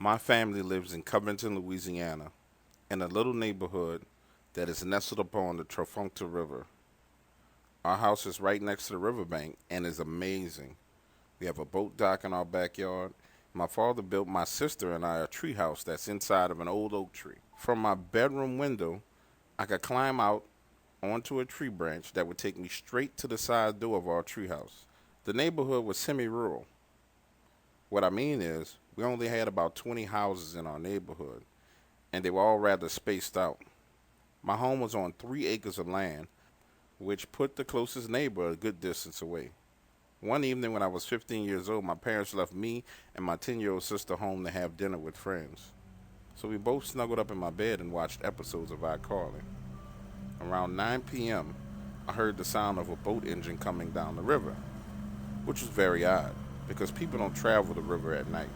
My family lives in Covington, Louisiana, in a little neighborhood that is nestled upon the Trafalgar River. Our house is right next to the riverbank and is amazing. We have a boat dock in our backyard. My father built my sister and I a tree house that's inside of an old oak tree. From my bedroom window, I could climb out onto a tree branch that would take me straight to the side door of our treehouse. The neighborhood was semi rural. What I mean is, we only had about 20 houses in our neighborhood, and they were all rather spaced out. My home was on 3 acres of land, which put the closest neighbor a good distance away. One evening when I was 15 years old, my parents left me and my 10-year-old sister home to have dinner with friends. So we both snuggled up in my bed and watched episodes of iCarly. Around 9 p.m., I heard the sound of a boat engine coming down the river, which was very odd because people don't travel the river at night.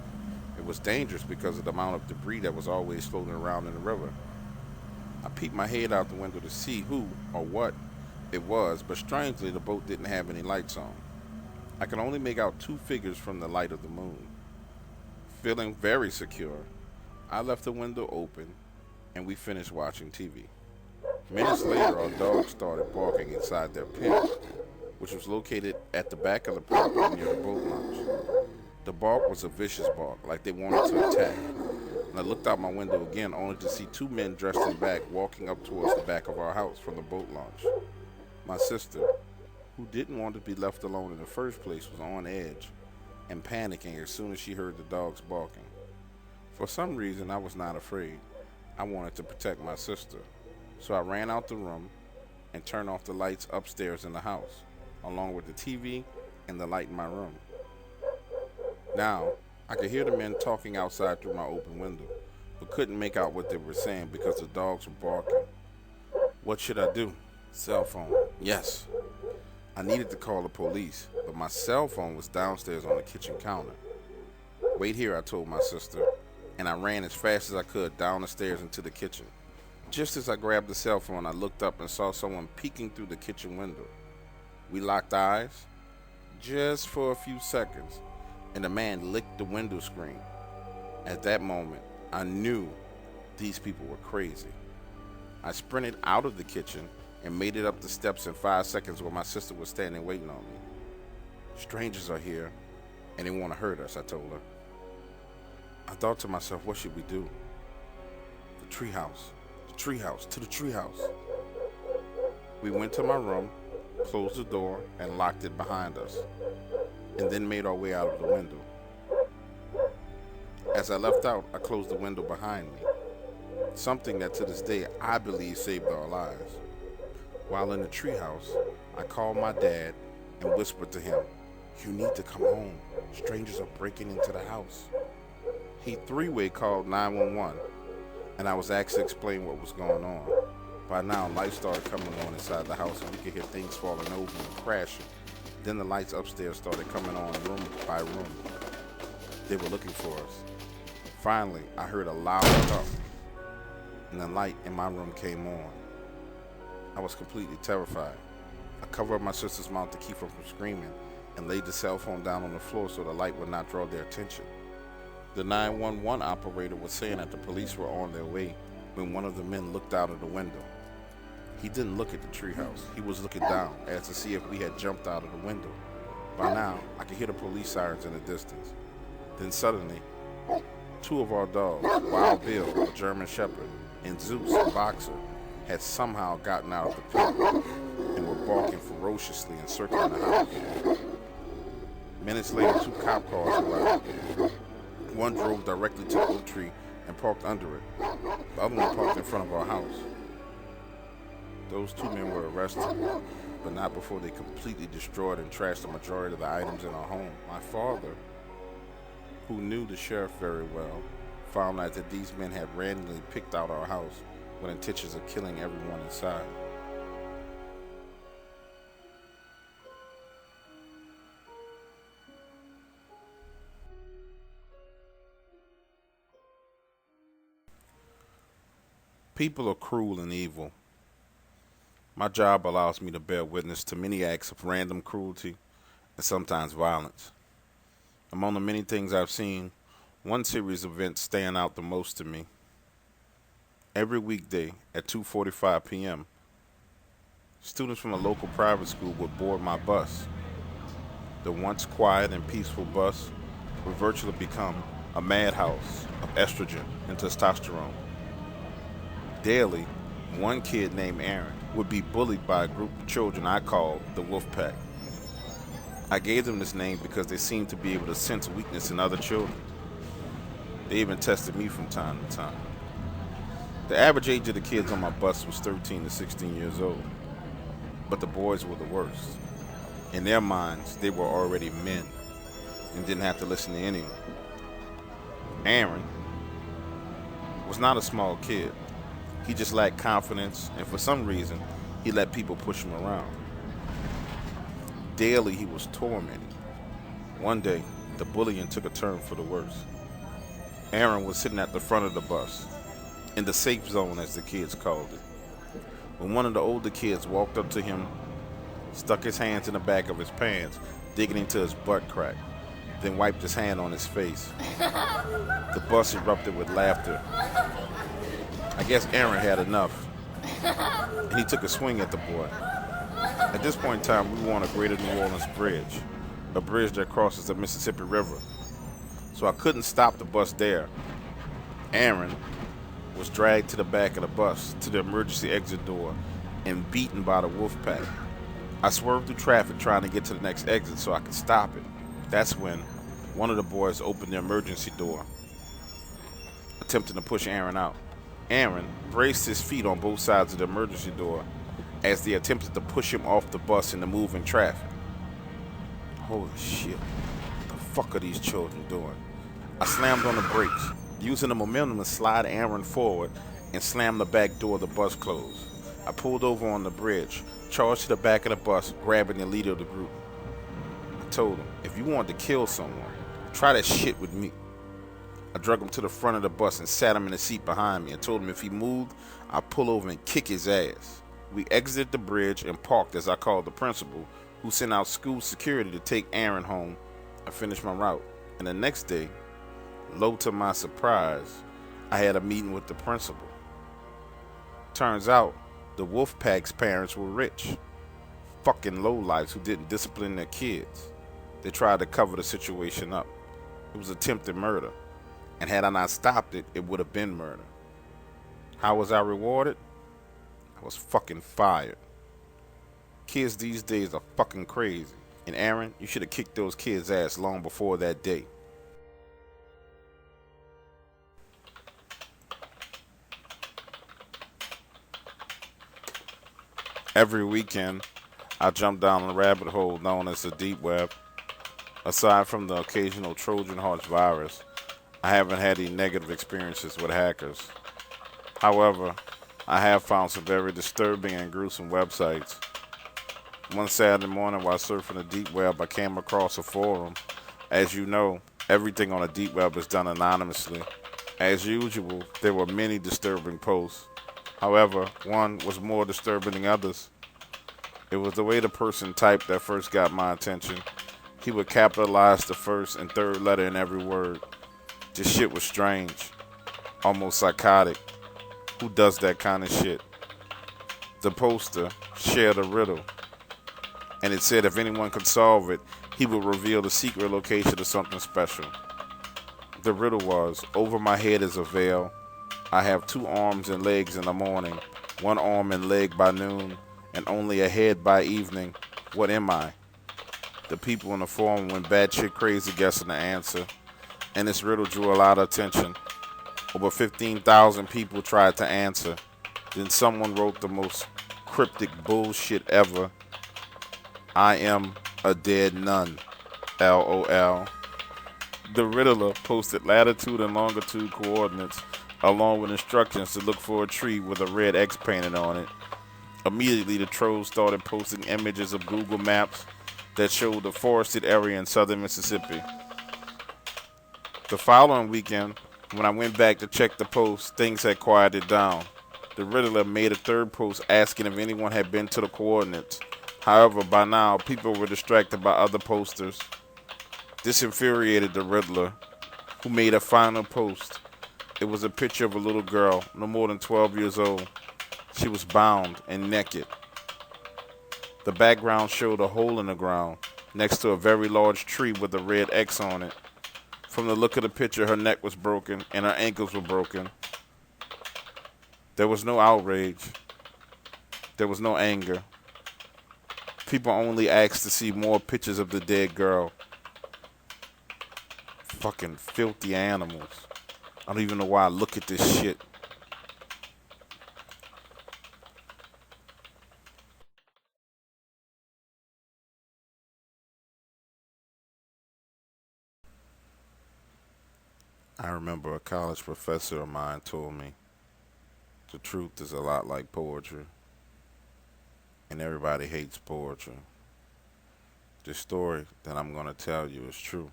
It was dangerous because of the amount of debris that was always floating around in the river. I peeked my head out the window to see who or what it was, but strangely the boat didn't have any lights on. I could only make out two figures from the light of the moon. Feeling very secure, I left the window open and we finished watching TV. Minutes later, our dogs started barking inside their pen, which was located at the back of the property near the boat launch. The bark was a vicious bark, like they wanted to attack. And I looked out my window again, only to see two men dressed in black walking up towards the back of our house from the boat launch. My sister, who didn't want to be left alone in the first place, was on edge and panicking as soon as she heard the dogs barking. For some reason, I was not afraid. I wanted to protect my sister. So I ran out the room and turned off the lights upstairs in the house, along with the TV and the light in my room. Now, I could hear the men talking outside through my open window, but couldn't make out what they were saying because the dogs were barking. What should I do? Cell phone. Yes. I needed to call the police, but my cell phone was downstairs on the kitchen counter. Wait here, I told my sister, and I ran as fast as I could down the stairs into the kitchen. Just as I grabbed the cell phone, I looked up and saw someone peeking through the kitchen window. We locked eyes, just for a few seconds, and the man licked the window screen. At that moment, I knew these people were crazy. I sprinted out of the kitchen and made it up the steps in 5 seconds where my sister was standing waiting on me. Strangers are here, and they want to hurt us, I told her. I thought to myself, what should we do? The treehouse. Treehouse, to the treehouse. We went to my room, closed the door, and locked it behind us, and then made our way out of the window. As I left out, I closed the window behind me, something that to this day I believe saved our lives. While in the treehouse, I called my dad and whispered to him, "You need to come home. Strangers are breaking into the house." He three-way called 911. And I was asked to explain what was going on. By now, lights started coming on inside the house, and we could hear things falling over and crashing. Then the lights upstairs started coming on room by room. They were looking for us. Finally, I heard a loud thump, and the light in my room came on. I was completely terrified. I covered up my sister's mouth to keep her from screaming, and laid the cell phone down on the floor so the light would not draw their attention. The 911 operator was saying that the police were on their way when one of the men looked out of the window. He didn't look at the treehouse. He was looking down as to see if we had jumped out of the window. By now, I could hear the police sirens in the distance. Then suddenly, two of our dogs, Wild Bill, a German Shepherd, and Zeus, a boxer, had somehow gotten out of the pit and were barking ferociously and circling the house. Minutes later, two cop cars arrived. One drove directly to the oak tree and parked under it. The other one parked in front of our house. Those two men were arrested, but not before they completely destroyed and trashed the majority of the items in our home. My father, who knew the sheriff very well, found out that these men had randomly picked out our house with intentions of killing everyone inside. People are cruel and evil. My job allows me to bear witness to many acts of random cruelty and sometimes violence. Among the many things I've seen, One series of events stand out the most to me. Every weekday at 2:45 p.m., students from a local private school would board my bus. The once quiet and peaceful bus would virtually become a madhouse of estrogen and testosterone. Daily, one kid named Aaron would be bullied by a group of children I called the Wolf Pack. I gave them this name because they seemed to be able to sense weakness in other children. They even tested me from time to time. The average age of the kids on my bus was 13 to 16 years old, but the boys were the worst. In their minds, they were already men and didn't have to listen to anyone. Aaron was not a small kid. He just lacked confidence, and for some reason, he let people push him around. Daily, he was tormented. One day, the bullying took a turn for the worse. Aaron was sitting at the front of the bus, in the safe zone as the kids called it, when one of the older kids walked up to him, stuck his hands in the back of his pants, digging into his butt crack, then wiped his hand on his face. The bus erupted with laughter. I guess Aaron had enough, and he took a swing at the boy. At this point in time, we were on a Greater New Orleans bridge, a bridge that crosses the Mississippi River. So I couldn't stop the bus there. Aaron was dragged to the back of the bus, to the emergency exit door, and beaten by the wolf pack. I swerved through traffic trying to get to the next exit so I could stop it. That's when one of the boys opened the emergency door, attempting to push Aaron out. Aaron braced his feet on both sides of the emergency door as they attempted to push him off the bus in the moving traffic. Holy shit, what the fuck are these children doing? I slammed on the brakes, using the momentum to slide Aaron forward and slam the back door of the bus closed. I pulled over on the bridge, charged to the back of the bus, grabbing the leader of the group. I told him, if you wanted to kill someone, try that shit with me. I drug him to the front of the bus and sat him in the seat behind me and told him if he moved, I'd pull over and kick his ass. We exited the bridge and parked as I called the principal, who sent out school security to take Aaron home. I finished my route, and the next day, low to my surprise, I had a meeting with the principal. Turns out, the Wolfpack's parents were rich. Fucking lowlifes who didn't discipline their kids. They tried to cover the situation up. It was attempted murder. And had I not stopped it, it would have been murder. How was I rewarded? I was fucking fired. Kids these days are fucking crazy. And Aaron, you should have kicked those kids' ass long before that day. Every weekend, I jump down a rabbit hole known as the deep web. Aside from the occasional Trojan horse virus, I haven't had any negative experiences with hackers. However, I have found some very disturbing and gruesome websites. One Saturday morning while surfing the deep web, I came across a forum. As you know, everything on the deep web is done anonymously. As usual, there were many disturbing posts. However, one was more disturbing than others. It was the way the person typed that first got my attention. He would capitalize the first and third letter in every word. This shit was strange, almost psychotic. Who does that kind of shit? The poster shared a riddle, and it said if anyone could solve it, he would reveal the secret location of something special. The riddle was, over my head is a veil. I have 2 arms and legs in the morning, 1 arm and leg by noon, and only a head by evening. What am I? The people in the forum went batshit crazy guessing the answer, and this riddle drew a lot of attention. Over 15,000 people tried to answer. Then someone wrote the most cryptic bullshit ever. I am a dead nun. LOL. The riddler posted latitude and longitude coordinates along with instructions to look for a tree with a red X painted on it. Immediately, the trolls started posting images of Google Maps that showed the forested area in southern Mississippi. The following weekend, when I went back to check the post, things had quieted down. The riddler made a third post asking if anyone had been to the coordinates. However, by now, people were distracted by other posters. This infuriated the riddler. who made a final post. It was a picture of a little girl, no more than 12 years old. She was bound and naked. The background showed a hole in the ground next to a very large tree with a red X on it. From the look of the picture, her neck was broken and her ankles were broken. There was no outrage. There was no anger. People only asked to see more pictures of the dead girl. Fucking filthy animals. I don't even know why I look at this shit. I remember a college professor of mine told me the truth is a lot like poetry, and everybody hates poetry. The story that I'm going to tell you is true.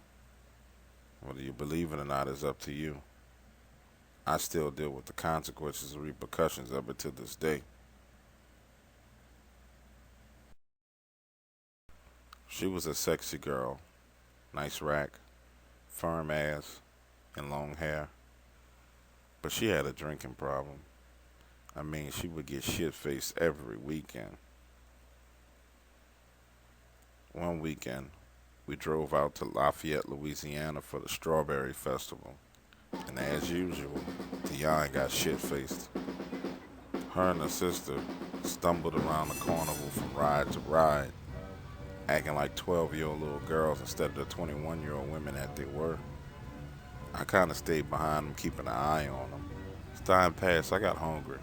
Whether you believe it or not is up to you. I still deal with the consequences and repercussions of it to this day. She was a sexy girl, nice rack, firm ass, and long hair. But she had a drinking problem. I mean, she would get shit-faced every weekend. One weekend, we drove out to Lafayette, Louisiana for the Strawberry Festival. And as usual, Dion got shit-faced. Her and her sister stumbled around the carnival from ride to ride, acting like 12-year-old little girls instead of the 21-year-old women that they were. I kind of stayed behind them, keeping an eye on them. As time passed, I got hungry,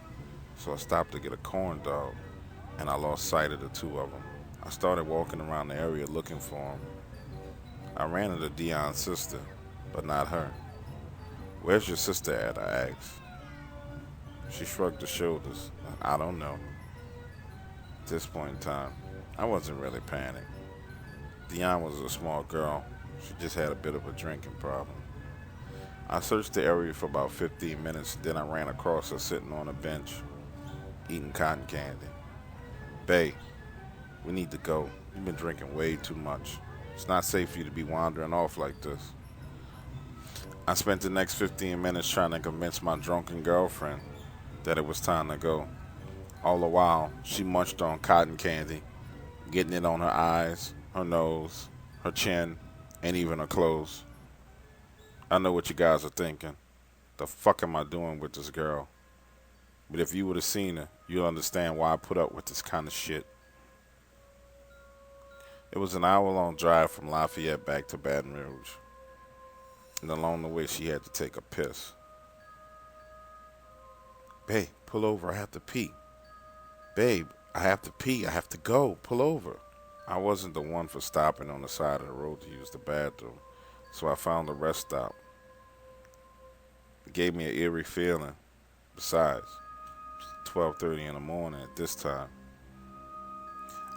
so I stopped to get a corn dog, and I lost sight of the two of them. I started walking around the area looking for them. I ran into Dion's sister, but not her. "Where's your sister at?" I asked. She shrugged her shoulders. "I don't know." At this point in time, I wasn't really panicked. Dion was a small girl. She just had a bit of a drinking problem. I searched the area for about 15 minutes, then I ran across her sitting on a bench, eating cotton candy. "Bae, we need to go. You've been drinking way too much. It's not safe for you to be wandering off like this." I spent the next 15 minutes trying to convince my drunken girlfriend that it was time to go. All the while, she munched on cotton candy, getting it on her eyes, her nose, her chin, and even her clothes. I know what you guys are thinking. The fuck am I doing with this girl? But if you would have seen her, you'll understand why I put up with this kind of shit. It was an hour-long drive from Lafayette back to Baton Rouge. And along the way, she had to take a piss. "Babe, pull over. I have to pee." "Babe, I have to pee. I have to go. Pull over." I wasn't the one for stopping on the side of the road to use the bathroom, so I found a rest stop. It gave me an eerie feeling. Besides, it's 12:30 in the morning at this time.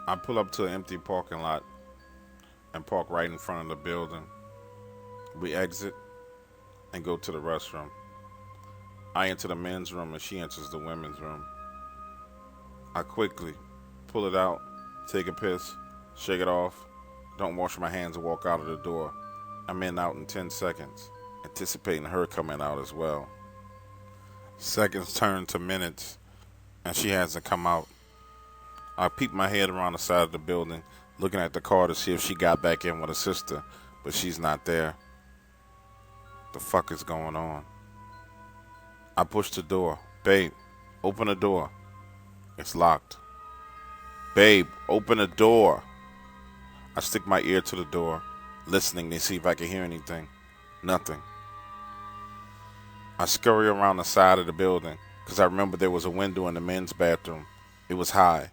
I pull up to an empty parking lot and park right in front of the building. We exit and go to the restroom. I enter the men's room and she enters the women's room. I quickly pull it out, take a piss, shake it off, don't wash my hands and walk out of the door. I'm out in 10 seconds, anticipating her coming out as well. Seconds turn to minutes and she hasn't come out. I peek my head around the side of the building, looking at the car to see if she got back in with her sister, but she's not there. The fuck is going on? I push the door. "Babe, open the door." It's locked. "Babe, open the door." I stick my ear to the door, listening to see if I can hear anything. Nothing. I scurry around the side of the building, because I remember there was a window in the men's bathroom. It was high.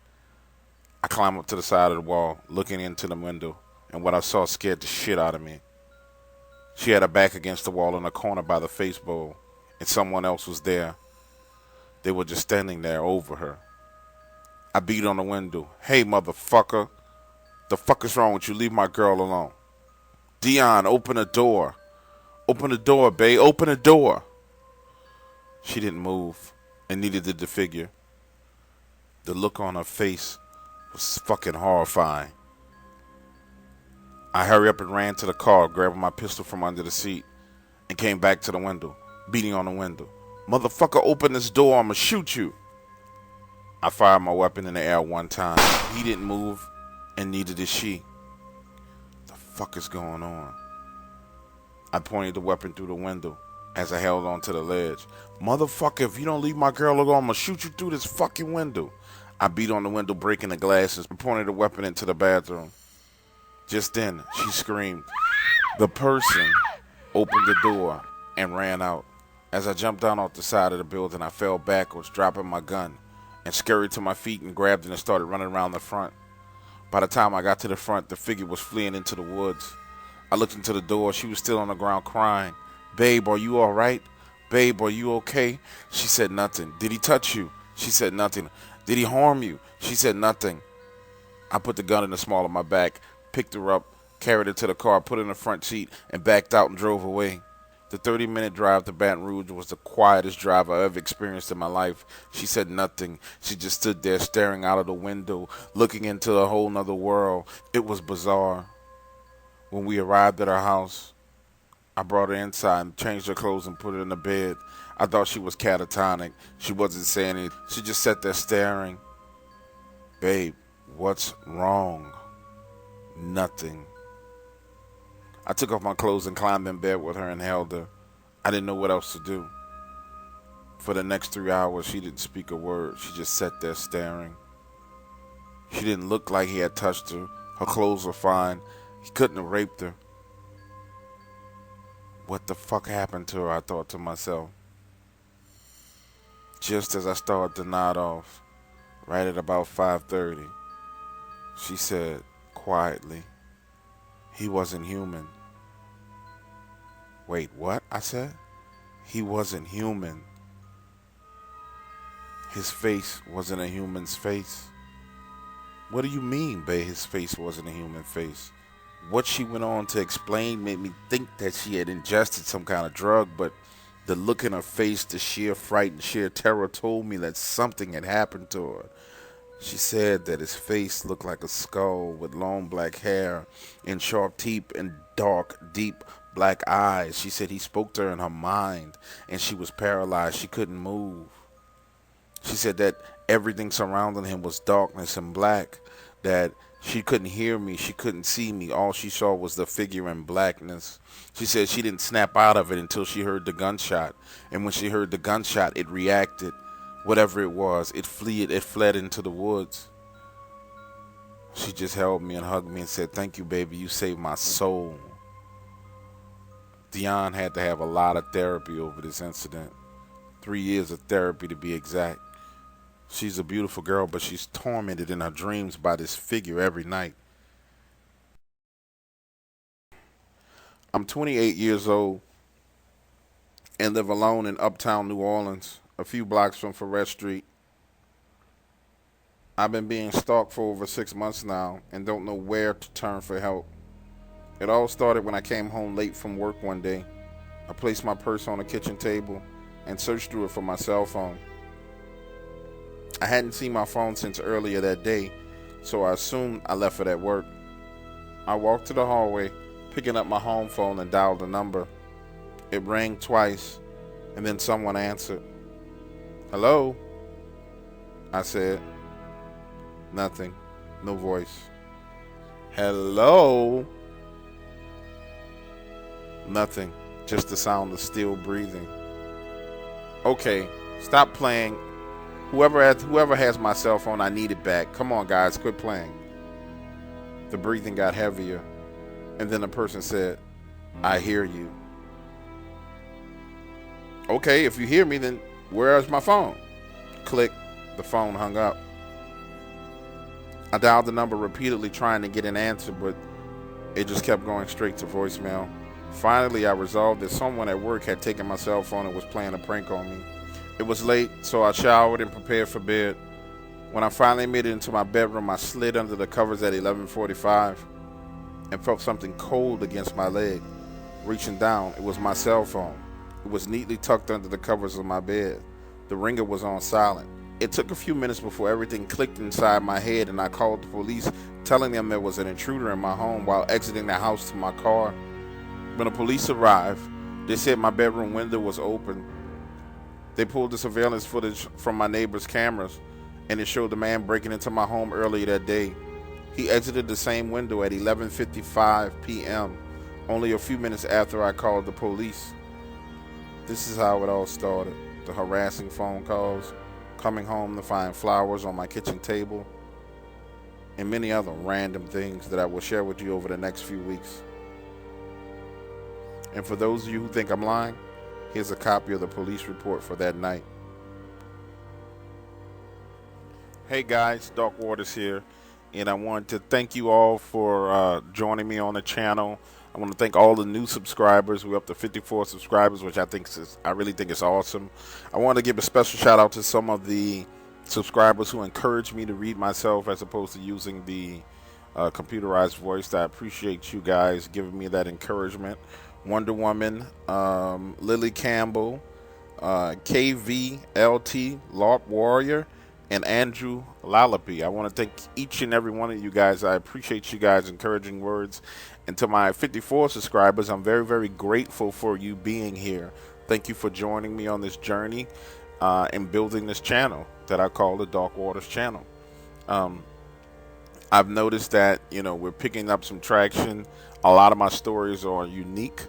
I climb up to the side of the wall, looking into the window, and what I saw scared the shit out of me. She had her back against the wall in a corner by the face bowl, and someone else was there. They were just standing there over her. I beat on the window. "Hey, motherfucker. The fuck is wrong with you? Leave my girl alone." "Dion, open the door. Open the door, babe. Open the door." She didn't move, and neither did the figure. The look on her face was fucking horrifying. I hurried up and ran to the car, grabbing my pistol from under the seat, and came back to the window, beating on the window. Motherfucker, open this door, I'ma shoot you. I fired my weapon in the air one time. He didn't move, and neither did she. The fuck is going on? I pointed the weapon through the window as I held onto the ledge. Motherfucker, if you don't leave my girl alone, I'ma shoot you through this fucking window. I beat on the window, breaking the glasses, and pointed the weapon into the bathroom. Just then, she screamed. The person opened the door and ran out. As I jumped down off the side of the building, I fell backwards, dropping my gun, and scurried to my feet and grabbed it and started running around the front. By the time I got to the front, the figure was fleeing into the woods. I looked into the door. She was still on the ground crying. Babe, are you all right? Babe, are you okay? She said nothing. Did he touch you? She said nothing. Did he harm you? She said nothing. I put the gun in the small of my back, picked her up, carried her to the car, put her in the front seat, and backed out and drove away. The 30-minute drive to Baton Rouge was the quietest drive I ever experienced in my life. She said nothing. She just stood there staring out of the window, looking into a whole nother world. It was bizarre. When we arrived at our house, I brought her inside and changed her clothes and put her in the bed. I thought she was catatonic. She wasn't saying anything. She just sat there staring. Babe, what's wrong? Nothing. I took off my clothes and climbed in bed with her and held her. I didn't know what else to do. For the next 3 hours, she didn't speak a word. She just sat there staring. She didn't look like he had touched her. Her clothes were fine. He couldn't have raped her. What the fuck happened to her, I thought to myself. Just as I started to nod off, right at about 5:30, she said quietly, he wasn't human. Wait, what? I said. He wasn't human. His face wasn't a human's face. What do you mean, babe, his face wasn't a human face? What she went on to explain made me think that she had ingested some kind of drug, but the look in her face, the sheer fright and sheer terror told me that something had happened to her. She said that his face looked like a skull with long black hair and sharp teeth and dark, deep black eyes. She said he spoke to her in her mind and she was paralyzed. She couldn't move. She said that everything surrounding him was darkness and black, that she couldn't hear me, she couldn't see me. All she saw was the figure in blackness. She said she didn't snap out of it until she heard the gunshot. And when she heard the gunshot, it reacted. Whatever it was, it fled into the woods. She just held me and hugged me and said, thank you, baby, you saved my soul. Dion had to have a lot of therapy over this incident. 3 years of therapy to be exact. She's a beautiful girl, but she's tormented in her dreams by this figure every night. I'm 28 years old and live alone in uptown New Orleans, a few blocks from Ferret Street. I've been being stalked for over 6 months now and don't know where to turn for help. It all started when I came home late from work one day. I placed my purse on the kitchen table and searched through it for my cell phone. I hadn't seen my phone since earlier that day, so I assumed I left it at work. I walked to the hallway, picking up my home phone and dialed the number. It rang twice, and then someone answered. Hello? I said. Nothing. No voice. Hello? Nothing. Just the sound of still breathing. Okay, stop playing. Whoever has my cell phone, I need it back. Come on, guys, quit playing. The breathing got heavier, and then the person said, I hear you. Okay, if you hear me, then where's my phone? Click. The phone hung up. I dialed the number repeatedly trying to get an answer, but it just kept going straight to voicemail. Finally, I resolved that someone at work had taken my cell phone and was playing a prank on me. It was late, so I showered and prepared for bed. When I finally made it into my bedroom, I slid under the covers at 11:45 and felt something cold against my leg. Reaching down, it was my cell phone. It was neatly tucked under the covers of my bed. The ringer was on silent. It took a few minutes before everything clicked inside my head and I called the police, telling them there was an intruder in my home while exiting the house to my car. When the police arrived, They said my bedroom window was open. They pulled the surveillance footage from my neighbor's cameras, and it showed the man breaking into my home earlier that day. He exited the same window at 11:55 p.m., only a few minutes after I called the police. This is how it all started. The harassing phone calls, coming home to find flowers on my kitchen table, and many other random things that I will share with you over the next few weeks. And for those of you who think I'm lying, here's a copy of the police report for that night. Hey guys, Dark Waters here, and I want to thank you all for joining me on the channel. I want to thank all the new subscribers. We're up to 54 subscribers, which I really think is awesome. I want to give a special shout out to some of the subscribers who encouraged me to read myself as opposed to using the computerized voice. I appreciate you guys giving me that encouragement. Wonder Woman, Lily Campbell, KVLT, Larp Warrior, and Andrew Lalapi. I want to thank each and every one of you guys. I appreciate you guys' encouraging words. And to my 54 subscribers, I'm very, very grateful for you being here. Thank you for joining me on this journey and building this channel that I call the Dark Waters channel. I've noticed that, we're picking up some traction. A lot of my stories are unique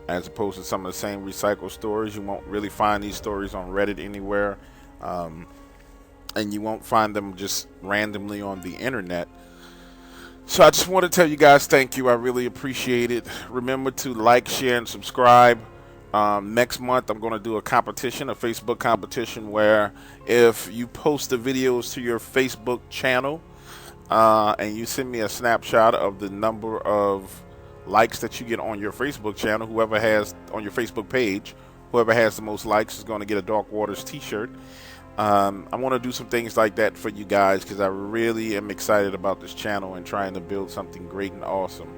as opposed to some of the same recycled stories. You won't really find these stories on Reddit anywhere. And you won't find them just randomly on the internet. So I just want to tell you guys thank you. I really appreciate it. Remember to like, share, and subscribe. Next month I'm going to do a competition, a Facebook competition, where if you post the videos to your Facebook channel and you send me a snapshot of the number of likes that you get on your Facebook channel, whoever has on your Facebook page, whoever has the most likes is going to get a Dark Waters t-shirt. I want to do some things like that for you guys because I really am excited about this channel and trying to build something great and awesome.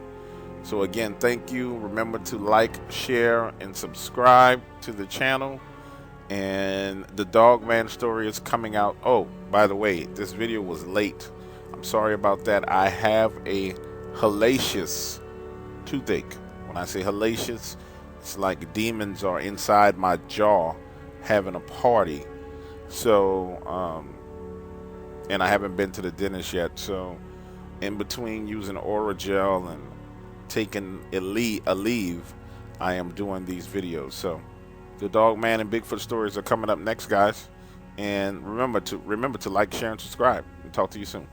So again, thank you. Remember to like, share, and subscribe to the channel. And the Dogman story is coming out. Oh, by the way, this video was late. I'm sorry about that. I have a hellacious toothache. When I say hellacious, it's like demons are inside my jaw having a party. So, and I haven't been to the dentist yet. So, in between using Oragel and taking a leave, I am doing these videos. So, the Dogman and Bigfoot stories are coming up next, guys. And remember to like, share, and subscribe. And talk to you soon.